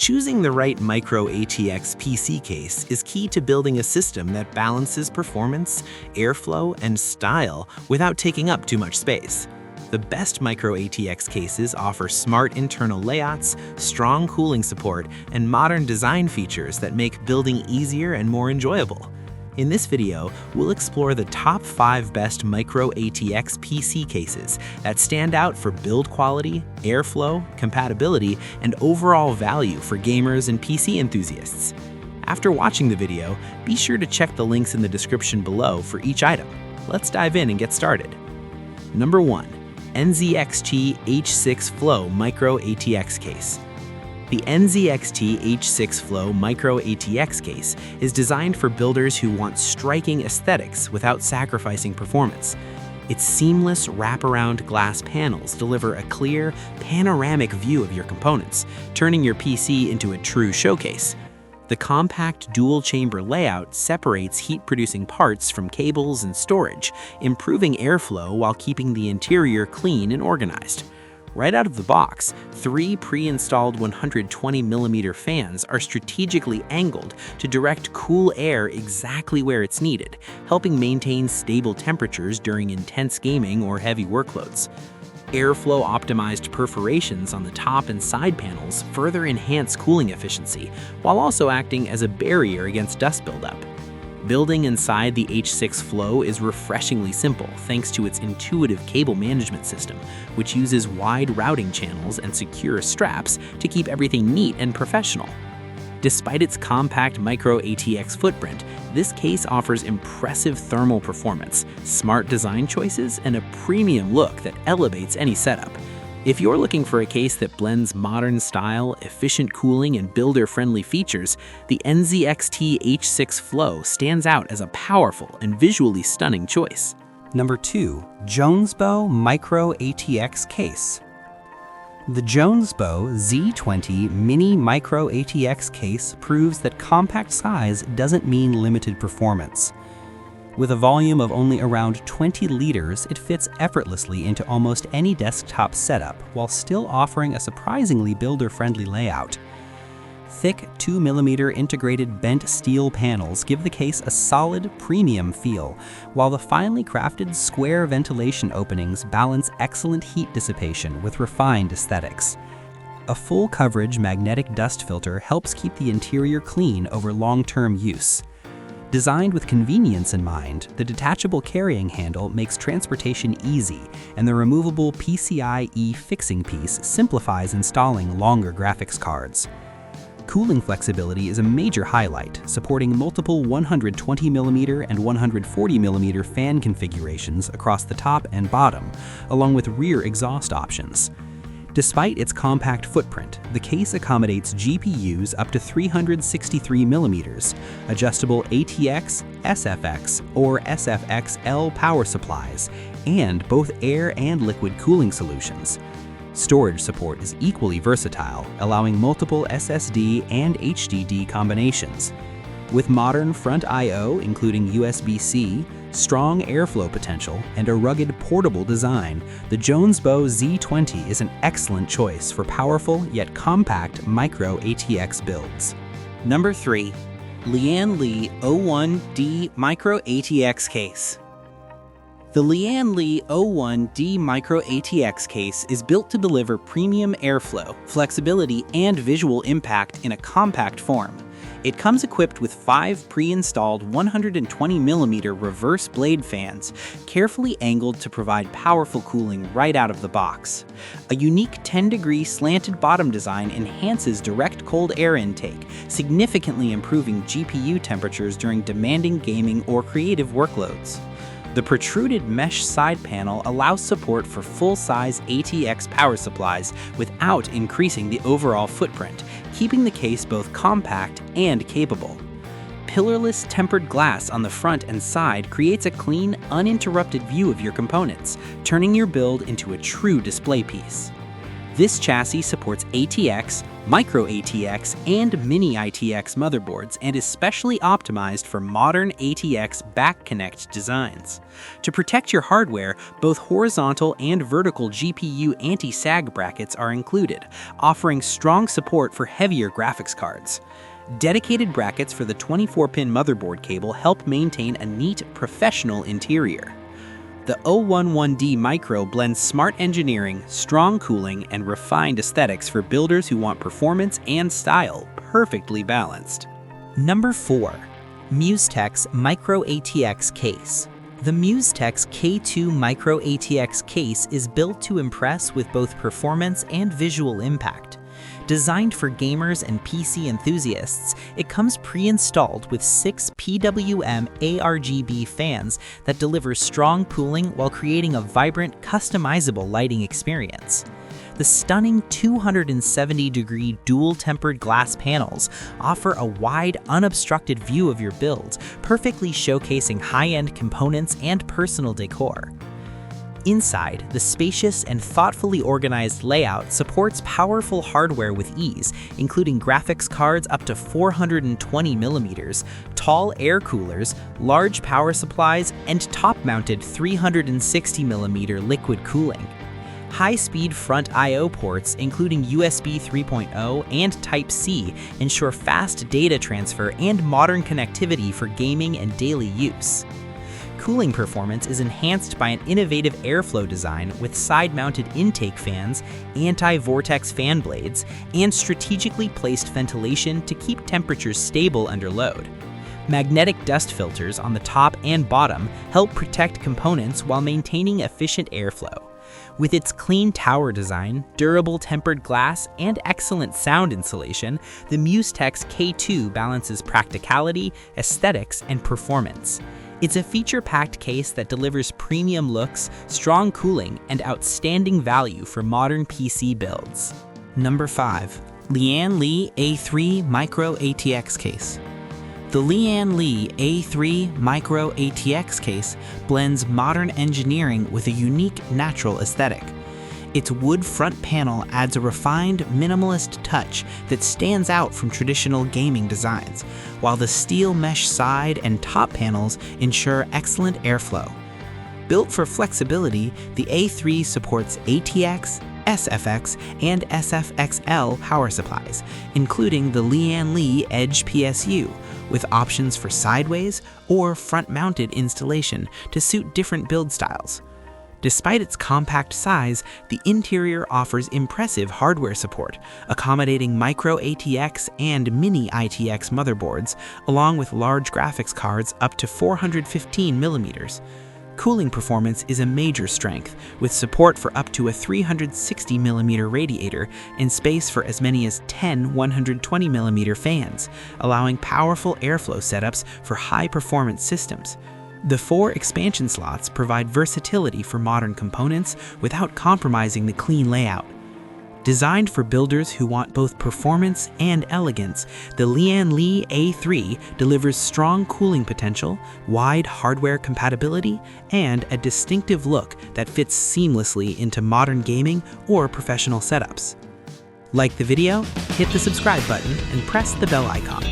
Choosing the right Micro ATX PC case is key to building a system that balances performance, airflow, and style without taking up too much space. The best Micro ATX cases offer smart internal layouts, strong cooling support, and modern design features that make building easier and more enjoyable. In this video, we'll explore the top 5 best Micro ATX PC cases that stand out for build quality, airflow, compatibility, and overall value for gamers and PC enthusiasts. After watching the video, be sure to check the links in the description below for each item. Let's dive in and get started. Number 1. NZXT H6 Flow Micro ATX Case. The NZXT H6 Flow Micro ATX case is designed for builders who want striking aesthetics without sacrificing performance. Its seamless wraparound glass panels deliver a clear, panoramic view of your components, turning your PC into a true showcase. The compact dual-chamber layout separates heat-producing parts from cables and storage, improving airflow while keeping the interior clean and organized. Right out of the box, 3 pre-installed 120mm fans are strategically angled to direct cool air exactly where it's needed, helping maintain stable temperatures during intense gaming or heavy workloads. Airflow-optimized perforations on the top and side panels further enhance cooling efficiency, while also acting as a barrier against dust buildup. Building inside the H6 Flow is refreshingly simple thanks to its intuitive cable management system, which uses wide routing channels and secure straps to keep everything neat and professional. Despite its compact Micro ATX footprint, this case offers impressive thermal performance, smart design choices, and a premium look that elevates any setup. If you're looking for a case that blends modern style, efficient cooling, and builder-friendly features, the NZXT H6 Flow stands out as a powerful and visually stunning choice. Number 2. Jonsbo Micro ATX Case. The Jonsbo Z20 Mini Micro ATX case proves that compact size doesn't mean limited performance. With a volume of only around 20 liters, it fits effortlessly into almost any desktop setup while still offering a surprisingly builder-friendly layout. Thick 2mm integrated bent steel panels give the case a solid, premium feel, while the finely crafted square ventilation openings balance excellent heat dissipation with refined aesthetics. A full-coverage magnetic dust filter helps keep the interior clean over long-term use. Designed with convenience in mind, the detachable carrying handle makes transportation easy, and the removable PCIe fixing piece simplifies installing longer graphics cards. Cooling flexibility is a major highlight, supporting multiple 120mm and 140mm fan configurations across the top and bottom, along with rear exhaust options. Despite its compact footprint, the case accommodates GPUs up to 363mm, adjustable ATX, SFX, or SFX-L power supplies, and both air and liquid cooling solutions. Storage support is equally versatile, allowing multiple SSD and HDD combinations. With modern front I/O, including USB-C, strong airflow potential, and a rugged portable design, the Jonsbo Z20 is an excellent choice for powerful yet compact Micro ATX builds. Number 3. Lian Li O11D Micro ATX Case. The Lian Li O11D Micro ATX case is built to deliver premium airflow, flexibility, and visual impact in a compact form. It comes equipped with 5 pre-installed 120mm reverse blade fans, carefully angled to provide powerful cooling right out of the box. A unique 10-degree slanted bottom design enhances direct cold air intake, significantly improving GPU temperatures during demanding gaming or creative workloads. The protruded mesh side panel allows support for full-size ATX power supplies without increasing the overall footprint, keeping the case both compact and capable. Pillarless tempered glass on the front and side creates a clean, uninterrupted view of your components, turning your build into a true display piece. This chassis supports ATX, Micro ATX, and Mini ATX motherboards and is specially optimized for modern ATX back connect designs. To protect your hardware, both horizontal and vertical GPU anti-sag brackets are included, offering strong support for heavier graphics cards. Dedicated brackets for the 24-pin motherboard cable help maintain a neat, professional interior. The O11D Micro blends smart engineering, strong cooling, and refined aesthetics for builders who want performance and style perfectly balanced. Number 4. Musetex Micro ATX Case. The Musetex K2 Micro ATX Case is built to impress with both performance and visual impact. Designed for gamers and PC enthusiasts, it comes pre-installed with 6 PWM ARGB fans that deliver strong cooling while creating a vibrant, customizable lighting experience. The stunning 270-degree dual-tempered glass panels offer a wide, unobstructed view of your build, perfectly showcasing high-end components and personal decor. Inside, the spacious and thoughtfully organized layout supports powerful hardware with ease, including graphics cards up to 420mm, tall air coolers, large power supplies, and top-mounted 360mm liquid cooling. High-speed front I/O ports, including USB 3.0 and Type-C, ensure fast data transfer and modern connectivity for gaming and daily use. Cooling performance is enhanced by an innovative airflow design with side-mounted intake fans, anti-vortex fan blades, and strategically placed ventilation to keep temperatures stable under load. Magnetic dust filters on the top and bottom help protect components while maintaining efficient airflow. With its clean tower design, durable tempered glass, and excellent sound insulation, the Musetex K2 balances practicality, aesthetics, and performance. It's a feature-packed case that delivers premium looks, strong cooling, and outstanding value for modern PC builds. Number 5. Lian Li A3 Micro ATX Case. The Lian Li A3 Micro ATX case blends modern engineering with a unique natural aesthetic. Its wood front panel adds a refined, minimalist touch that stands out from traditional gaming designs, while the steel mesh side and top panels ensure excellent airflow. Built for flexibility, the A3 supports ATX, SFX, and SFXL power supplies, including the Lian Li Edge PSU, with options for sideways or front-mounted installation to suit different build styles. Despite its compact size, the interior offers impressive hardware support, accommodating Micro ATX and Mini ATX motherboards, along with large graphics cards up to 415mm. Cooling performance is a major strength, with support for up to a 360mm radiator and space for as many as 10 120mm fans, allowing powerful airflow setups for high-performance systems. The 4 expansion slots provide versatility for modern components without compromising the clean layout. Designed for builders who want both performance and elegance, the Lian Li A3 delivers strong cooling potential, wide hardware compatibility, and a distinctive look that fits seamlessly into modern gaming or professional setups. Like the video, hit the subscribe button, and press the bell icon.